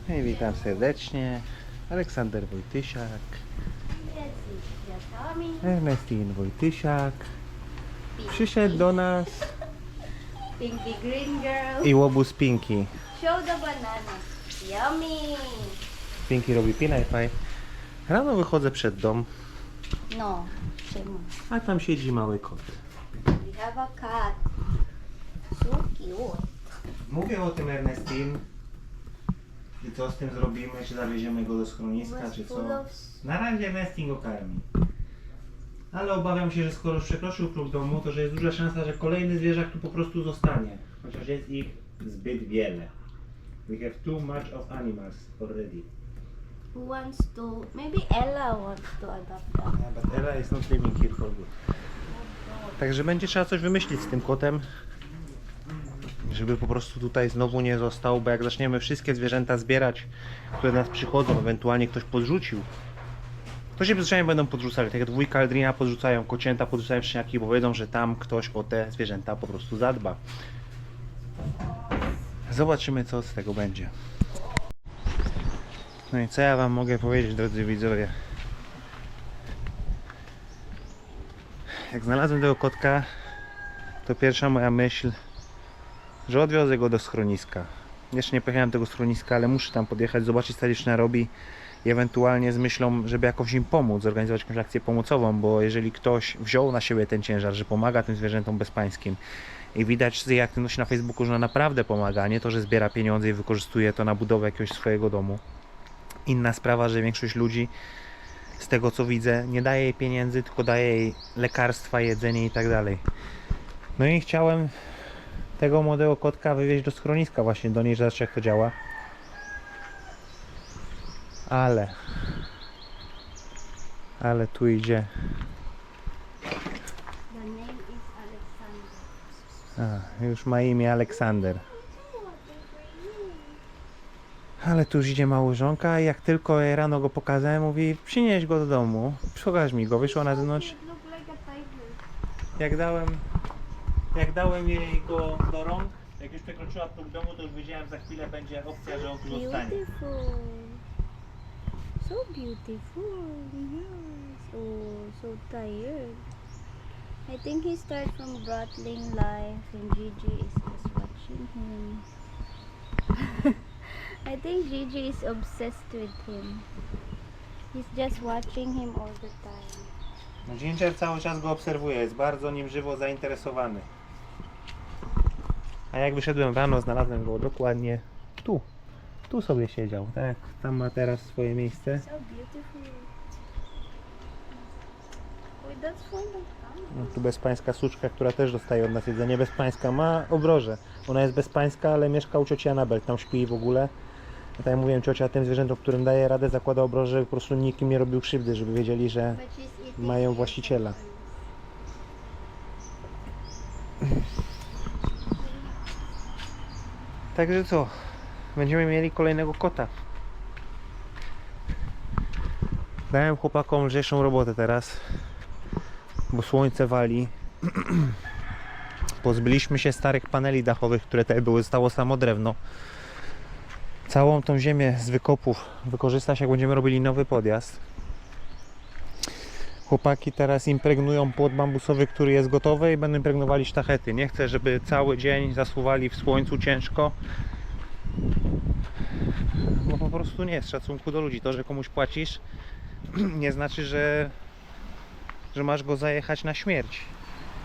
I witam serdecznie. Aleksander Wojtysiak, Ernestine Wojtysiak przyszedł do nas Pinky green girl. i łobuz Pinky. Show the banana. Yummy. Pinky robi pinajpaj. Rano wychodzę przed dom, No, Shimon. a tam siedzi mały kot. We have a cat. So cute. Mówię o tym Ernestine. I co z tym zrobimy? Czy zawieziemy go do schroniska, czy co? Na razie Ernestine go karmi. Ale obawiam się, że skoro już przekroczył próg domu, to że jest duża szansa, że kolejny zwierzak tu po prostu zostanie. Chociaż jest ich zbyt wiele. We have too much of animals already. Who wants to? Maybe Ella wants to adopt them. Yeah, but Ella is not living here for good. Także będzie trzeba coś wymyślić z tym kotem, żeby po prostu tutaj znowu nie został, bo jak zaczniemy wszystkie zwierzęta zbierać, które do nas przychodzą, ewentualnie ktoś podrzucił, to się zwyczajnie będą podrzucali. Tak jak dwójka Aldrina podrzucają kocięta, podrzucają szczeniaki, bo wiedzą, że tam ktoś o te zwierzęta po prostu zadba. Zobaczymy, co z tego będzie. No i co ja wam mogę powiedzieć, drodzy widzowie? Jak znalazłem tego kotka, to pierwsza moja myśl, że odwiozę go do schroniska. Jeszcze nie pojechałem do tego schroniska, ale muszę tam podjechać, zobaczyć co dziewczyna robi i ewentualnie z myślą, żeby jakoś im pomóc, zorganizować jakąś akcję pomocową, bo jeżeli ktoś wziął na siebie ten ciężar, że pomaga tym zwierzętom bezpańskim i widać z jej aktywności na Facebooku, że ona naprawdę pomaga, a nie to, że zbiera pieniądze i wykorzystuje to na budowę jakiegoś swojego domu. Inna sprawa, że większość ludzi, z tego co widzę, nie daje jej pieniędzy, tylko daje jej lekarstwa, jedzenie i tak dalej. No i chciałem tego młodego kotka wywieźć do schroniska właśnie, do niej, zobaczyć jak to działa. Ale tu idzie. The name is Alexander. Już ma imię Aleksander. Ale tu już idzie małżonka i jak tylko jej rano go pokazałem, mówi przynieś go do domu, pokaż mi go, wyszła na zewnątrz. It look like a tiger. Jak dałem jej go do rąk, jak już przekroczyła próg domu, to już wiedziałem, za chwilę będzie opcja, że on tu zostanie. Beautiful. So beautiful. Yes. Oh, so tired. I think he started from Bratling Life and Gigi is just watching him. I think Gigi is obsessed with him. He's just watching him all the time. No, Ginger cały czas go obserwuje, jest bardzo nim żywo zainteresowany. A jak wyszedłem rano, znalazłem go dokładnie tu. Tu sobie siedział, tak? Tam ma teraz swoje miejsce. So beautiful. Wait, that's from the camera. No, tu bezpańska suczka, która też dostaje od nas jedzenie. Bezpańska ma obroże. Ona jest bezpańska, ale mieszka u cioci Anabel, tam śpi w ogóle. Ja tak jak mówiłem, ciocia tym zwierzętom, którym daje radę, zakłada obroże, żeby po prostu nikim nie robił krzywdy, żeby wiedzieli, że But she's eating mają właściciela. Także co? Będziemy mieli kolejnego kota. Dałem chłopakom lżejszą robotę teraz, bo słońce wali. Pozbyliśmy się starych paneli dachowych, które tutaj były, zostało samo drewno. Całą tą ziemię z wykopów wykorzysta się, jak będziemy robili nowy podjazd. Chłopaki teraz impregnują płot bambusowy, który jest gotowy, i będą impregnowali sztachety. Nie chcę, żeby cały dzień zasuwali w słońcu ciężko, bo po prostu nie jest szacunku do ludzi. To, że komuś płacisz, nie znaczy, że masz go zajechać na śmierć.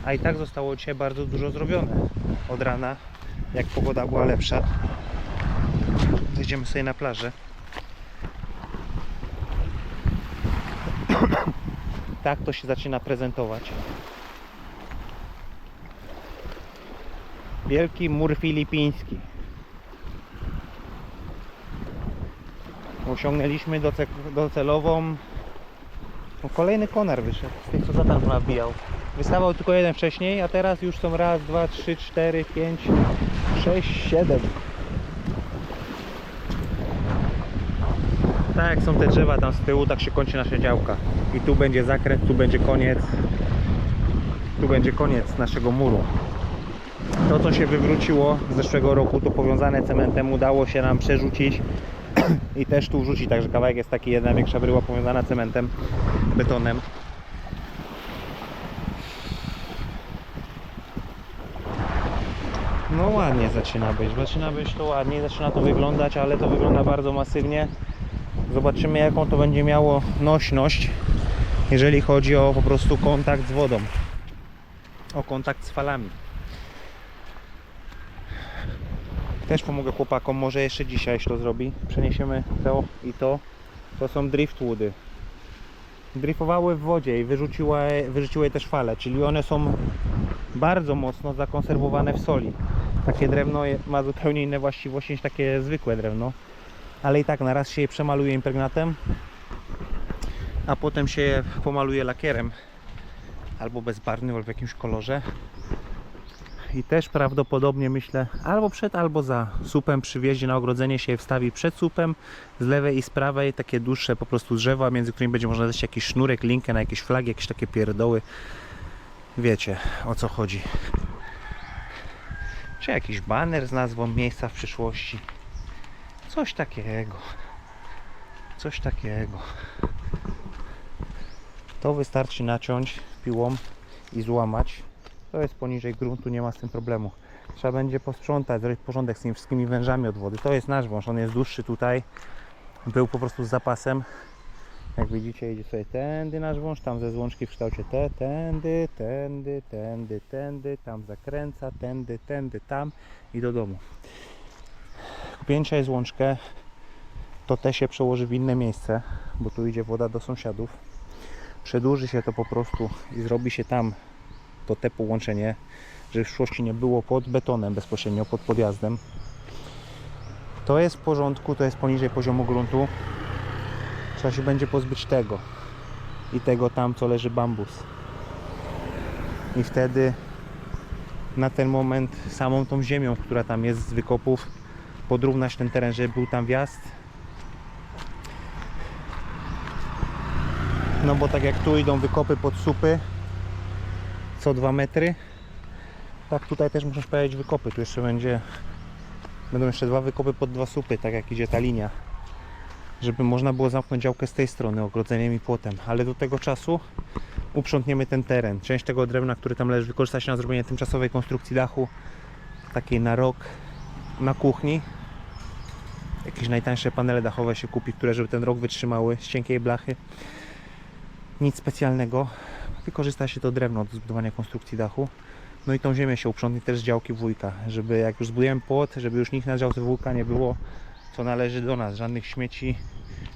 A i tak zostało dzisiaj bardzo dużo zrobione od rana, jak pogoda była lepsza. Zejdziemy sobie na plażę. Tak to się zaczyna prezentować. Wielki mur filipiński. Osiągnęliśmy docelową. No, kolejny konar wyszedł z tych, co za tam nabijał. Wystawał tylko jeden wcześniej, a teraz już są raz, dwa, trzy, cztery, pięć, sześć, siedem. Tak jak są te drzewa tam z tyłu, tak się kończy nasza działka. I tu będzie zakręt, tu będzie koniec. Tu będzie koniec naszego muru. To, co się wywróciło z zeszłego roku, to powiązane cementem, udało się nam przerzucić i też tu wrzuci, także kawałek jest taki, jedna większa bryła powiązana cementem, betonem. No ładnie zaczyna być to ładnie, zaczyna to wyglądać, ale to wygląda bardzo masywnie. Zobaczymy, jaką to będzie miało nośność, jeżeli chodzi o po prostu kontakt z wodą, o kontakt z falami. Też pomogę chłopakom, może jeszcze dzisiaj to zrobi. Przeniesiemy to i to. To są driftwoody. Dryfowały w wodzie i wyrzuciły je też fale, czyli one są bardzo mocno zakonserwowane w soli. Takie drewno ma zupełnie inne właściwości niż takie zwykłe drewno. Ale i tak na raz się je przemaluje impregnatem, a potem się je pomaluje lakierem albo bezbarwnym, albo w jakimś kolorze. I też prawdopodobnie myślę, albo przed, albo za słupem przy wjeździe na ogrodzenie się je wstawi przed słupem, z lewej i z prawej takie dłuższe po prostu drzewa, między którymi będzie można dać jakiś sznurek, linkę na jakieś flagi, jakieś takie pierdoły. Wiecie, o co chodzi. Czy jakiś baner z nazwą miejsca w przyszłości. Coś takiego. Coś takiego. To wystarczy naciąć piłą i złamać. To jest poniżej gruntu, nie ma z tym problemu. Trzeba będzie posprzątać, zrobić porządek z tymi wszystkimi wężami od wody. To jest nasz wąż, on jest dłuższy tutaj. Był po prostu z zapasem. Jak widzicie, idzie sobie tędy nasz wąż, tam ze złączki w kształcie T, tędy, tędy, tędy, tędy, tam zakręca, tędy, tędy, tam i do domu. Kupięcia jest łączkę, to te się przełoży w inne miejsce, bo tu idzie woda do sąsiadów. Przedłuży się to po prostu i zrobi się tam to te połączenie, żeby w przyszłości nie było pod betonem bezpośrednio, pod podjazdem. To jest w porządku, to jest poniżej poziomu gruntu. Trzeba się będzie pozbyć tego i tego tam, co leży bambus. I wtedy na ten moment samą tą ziemią, która tam jest z wykopów, podrównać ten teren, żeby był tam wjazd. No bo tak jak tu idą wykopy pod słupy co 2 metry, tak tutaj też muszę powiedzieć wykopy. Tu jeszcze będą jeszcze 2 wykopy pod 2 słupy, tak jak idzie ta linia, żeby można było zamknąć działkę z tej strony ogrodzeniem i płotem, ale do tego czasu uprzątniemy ten teren. Część tego drewna, który tam leży, wykorzysta się na zrobienie tymczasowej konstrukcji dachu, takiej na rok, na kuchni. Jakieś najtańsze panele dachowe się kupi, które żeby ten rok wytrzymały, z cienkiej blachy. Nic specjalnego. Wykorzysta się to drewno do zbudowania konstrukcji dachu. No i tą ziemię się uprzątnie też z działki wujka, żeby jak już zbudujemy płot, żeby już nikt na działce wujka nie było, co należy do nas, żadnych śmieci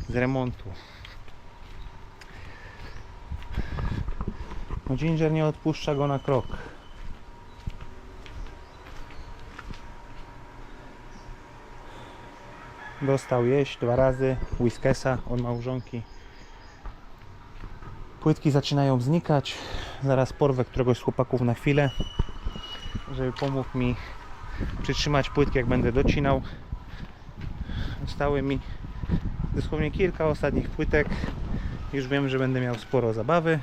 z remontu. No Ginger nie odpuszcza go na krok. Dostał jeść 2 razy Whiskesa od małżonki. Płytki zaczynają znikać. Zaraz porwę któregoś z chłopaków na chwilę, żeby pomógł mi przytrzymać płytki, jak będę docinał. Zostały mi dosłownie kilka ostatnich płytek. Już wiem, że będę miał sporo zabawy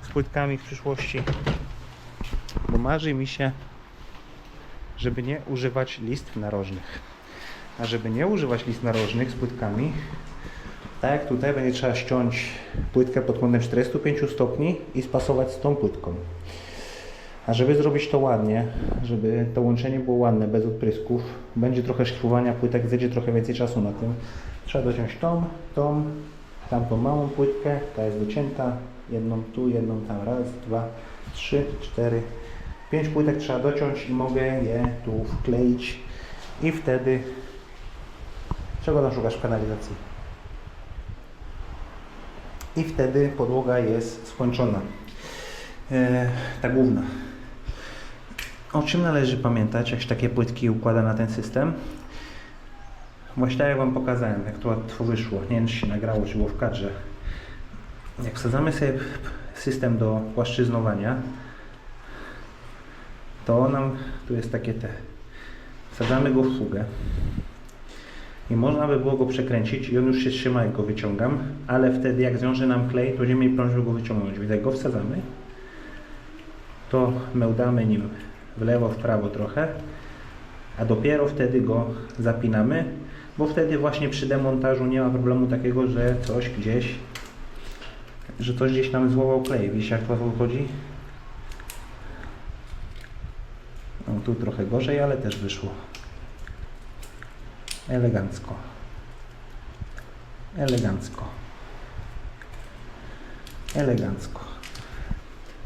z płytkami w przyszłości, bo marzy mi się, żeby nie używać listw narożnych. A żeby nie używać listw narożnych z płytkami, tak jak tutaj, będzie trzeba ściąć płytkę pod kątem 45 stopni i spasować z tą płytką. A żeby zrobić to ładnie, żeby to łączenie było ładne, bez odprysków, będzie trochę szlifowania płytek, zejdzie trochę więcej czasu na tym. Trzeba dociąć tamtą małą płytkę, ta jest docięta, jedną tu, jedną tam, raz, 2, 3, 4, 5 płytek trzeba dociąć i mogę je tu wkleić i wtedy... Czego tam szukasz w kanalizacji? I wtedy podłoga jest skończona. Ta główna. O czym należy pamiętać, jak się takie płytki układa na ten system? Właśnie tak jak Wam pokazałem, jak to łatwo wyszło. Nie wiem, czy się nagrało, czy było w kadrze. Jak wsadzamy sobie system do płaszczyznowania, to nam, tu jest takie wsadzamy go w fugę. I można by było go przekręcić i on już się trzyma, jak go wyciągam, ale wtedy jak zwiąże nam klej, to będziemy mieli problem, żeby go wyciągnąć. Więc jak go wsadzamy, to mełdamy nim w lewo, w prawo trochę, a dopiero wtedy go zapinamy, bo wtedy właśnie przy demontażu nie ma problemu takiego, że coś gdzieś tam złamał klej. Wiecie, jak to wychodzi? No tu trochę gorzej, ale też wyszło. Elegancko. Elegancko. Elegancko.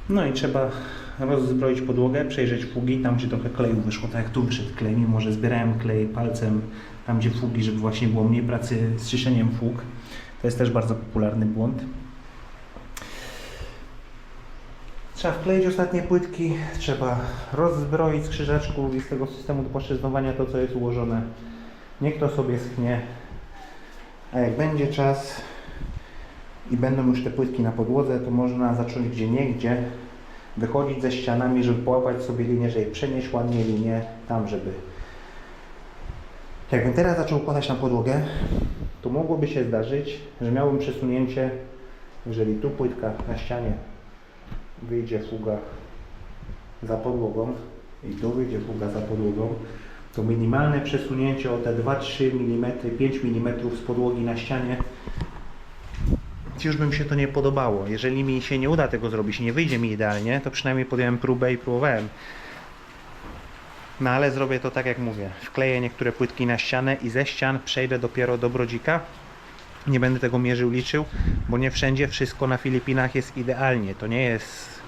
No i trzeba rozzbroić podłogę, przejrzeć fugi, tam gdzie trochę kleju wyszło, tak jak tu wyszedł klej, mimo że zbierałem klej palcem tam gdzie fugi, żeby właśnie było mniej pracy z czyszczeniem fug. To jest też bardzo popularny błąd. Trzeba wkleić ostatnie płytki, trzeba rozzbroić z krzyżaczków i z tego systemu do płaszczyznowania to, co jest ułożone. Niech to sobie schnie, a jak będzie czas i będą już te płytki na podłodze, to można zacząć gdzieniegdzie wychodzić ze ścianami, żeby połapać sobie linię, żeby przenieść ładnie linię tam, żeby... Jakbym teraz zaczął układać na podłogę, to mogłoby się zdarzyć, że miałbym przesunięcie, jeżeli tu płytka na ścianie wyjdzie fuga za podłogą i tu wyjdzie fuga za podłogą, to minimalne przesunięcie o te 2-3 mm, 5 mm z podłogi na ścianie, już by mi się to nie podobało. Jeżeli mi się nie uda tego zrobić, nie wyjdzie mi idealnie, to przynajmniej podjąłem próbę i próbowałem. No ale zrobię to tak jak mówię. Wkleję niektóre płytki na ścianę i ze ścian przejdę dopiero do brodzika. Nie będę tego mierzył, liczył, bo nie wszędzie wszystko na Filipinach jest idealnie. To nie jest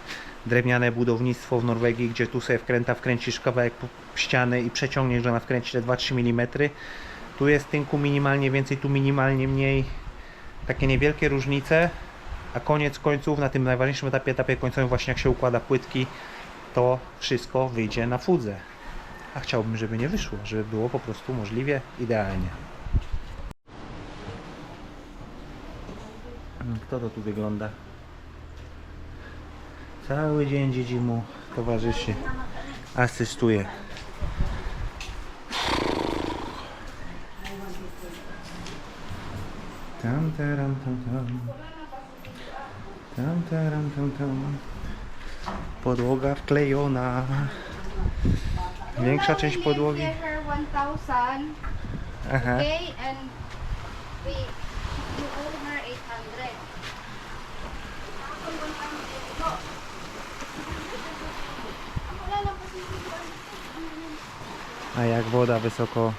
drewniane budownictwo w Norwegii, gdzie tu sobie wkręcisz kawałek ściany i przeciągniesz, że ona wkręci te 2-3 mm. Tu jest tynku minimalnie więcej, tu minimalnie mniej. Takie niewielkie różnice, a koniec końców na tym najważniejszym etapie końcowym, właśnie jak się układa płytki, to wszystko wyjdzie na fudze. A chciałbym, żeby nie wyszło, żeby było po prostu możliwie idealnie. Kto to tu wygląda? Cały dzień dzidzi mu towarzyszy, asystuje. Tam, taram, tam, tam. Tam, taram, tam, tam. Podłoga wklejona. Większa część podłogi. Aha. Okay, and you owe her 800. A jak woda wysoko,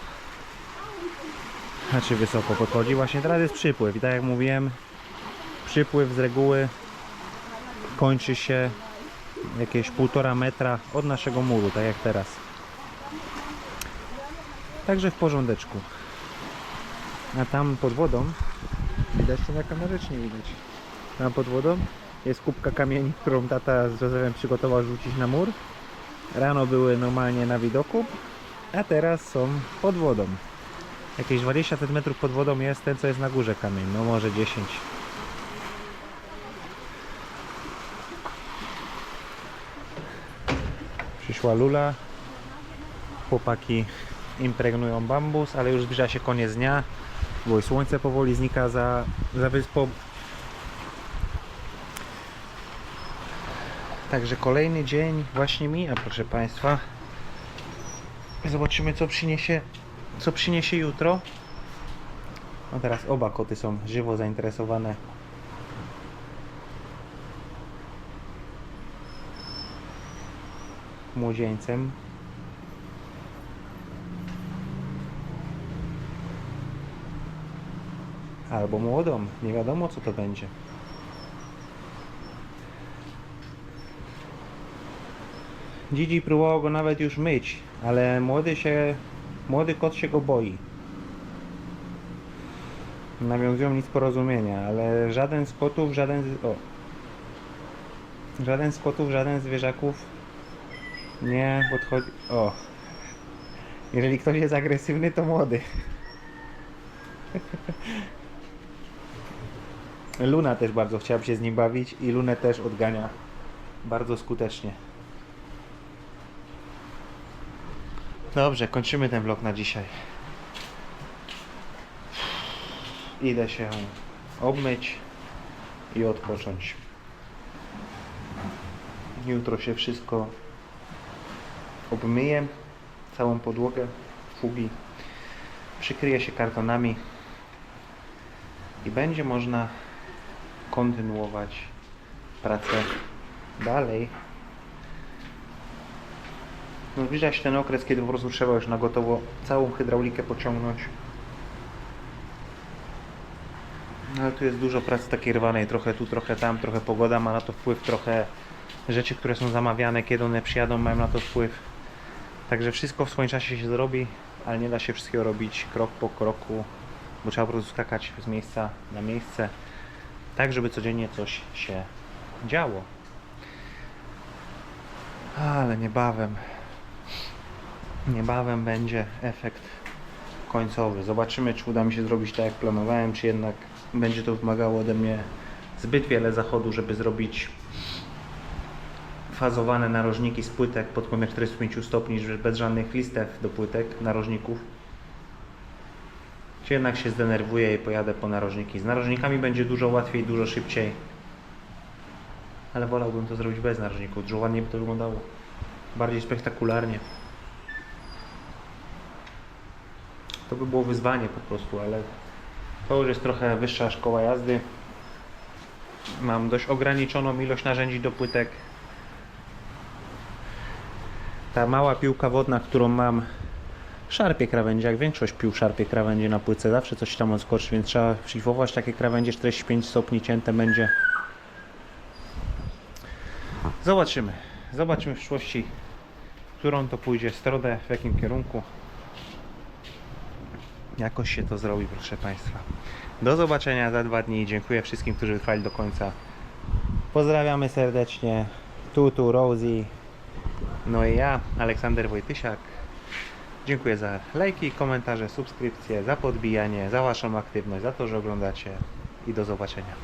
wysoko podchodzi, właśnie teraz jest przypływ i tak jak mówiłem, przypływ z reguły kończy się jakieś 1,5 metra od naszego muru, tak jak teraz. Także w porządeczku. A tam pod wodą, widać to na kamerze czy nie widać? Tam pod wodą jest kubka kamieni, którą tata z Józefem przygotował rzucić na mur. Rano były normalnie na widoku, a teraz są pod wodą. Jakieś 20 cm pod wodą jest ten, co jest na górze kamień, no może 10. Przyszła lula. Chłopaki impregnują bambus, ale już zbliża się koniec dnia, bo i słońce powoli znika za wyspą. Także kolejny dzień właśnie mija, proszę Państwa. Zobaczymy, co przyniesie jutro. No teraz oba koty są żywo zainteresowane młodzieńcem. Albo młodą, nie wiadomo co to będzie. Gigi próbował go nawet już myć, ale młody kot się go boi. Nawiązują nic porozumienia, ale żaden z kotów, żaden z zwierzaków nie podchodzi. O! Jeżeli ktoś jest agresywny, to młody. Luna też bardzo chciała się z nim bawić i Lunę też odgania bardzo skutecznie. Dobrze, kończymy ten vlog na dzisiaj. Idę się obmyć i odpocząć. Jutro się wszystko obmyję, całą podłogę, fugi. przykryje się kartonami i będzie można kontynuować pracę dalej. No, zbliża się ten okres, kiedy po prostu trzeba już na gotowo całą hydraulikę pociągnąć. No, ale tu jest dużo pracy takiej rwanej, trochę tu, trochę tam, trochę pogoda ma na to wpływ, trochę rzeczy, które są zamawiane, kiedy one przyjadą, mają na to wpływ. Także wszystko w swoim czasie się zrobi, ale nie da się wszystkiego robić krok po kroku, bo trzeba po prostu skakać z miejsca na miejsce, tak żeby codziennie coś się działo. Ale niebawem będzie efekt końcowy. Zobaczymy, czy uda mi się zrobić tak, jak planowałem, czy jednak będzie to wymagało ode mnie zbyt wiele zachodu, żeby zrobić fazowane narożniki z płytek pod kątem 45 stopni, bez żadnych listew do płytek, narożników. Czy jednak się zdenerwuję i pojadę po narożniki. Z narożnikami będzie dużo łatwiej, dużo szybciej. Ale wolałbym to zrobić bez narożników. Dużo ładniej by to wyglądało. Bardziej spektakularnie. To by było wyzwanie po prostu, ale to już jest trochę wyższa szkoła jazdy. Mam dość ograniczoną ilość narzędzi do płytek. Ta mała piłka wodna, którą mam, szarpie krawędzie, jak większość pił szarpie krawędzie na płytce, zawsze coś tam odskoczy, więc trzeba szlifować takie krawędzie, 45 stopni cięte będzie. Zobaczymy w przyszłości, w którą to pójdzie stronę, w jakim kierunku. Jakoś się to zrobi, proszę Państwa. Do zobaczenia za 2 dni. Dziękuję wszystkim, którzy wytrwali do końca. Pozdrawiamy serdecznie. Tu Rosie. No i ja, Aleksander Wojtysiak. Dziękuję za lajki, komentarze, subskrypcje, za podbijanie, za Waszą aktywność, za to, że oglądacie i do zobaczenia.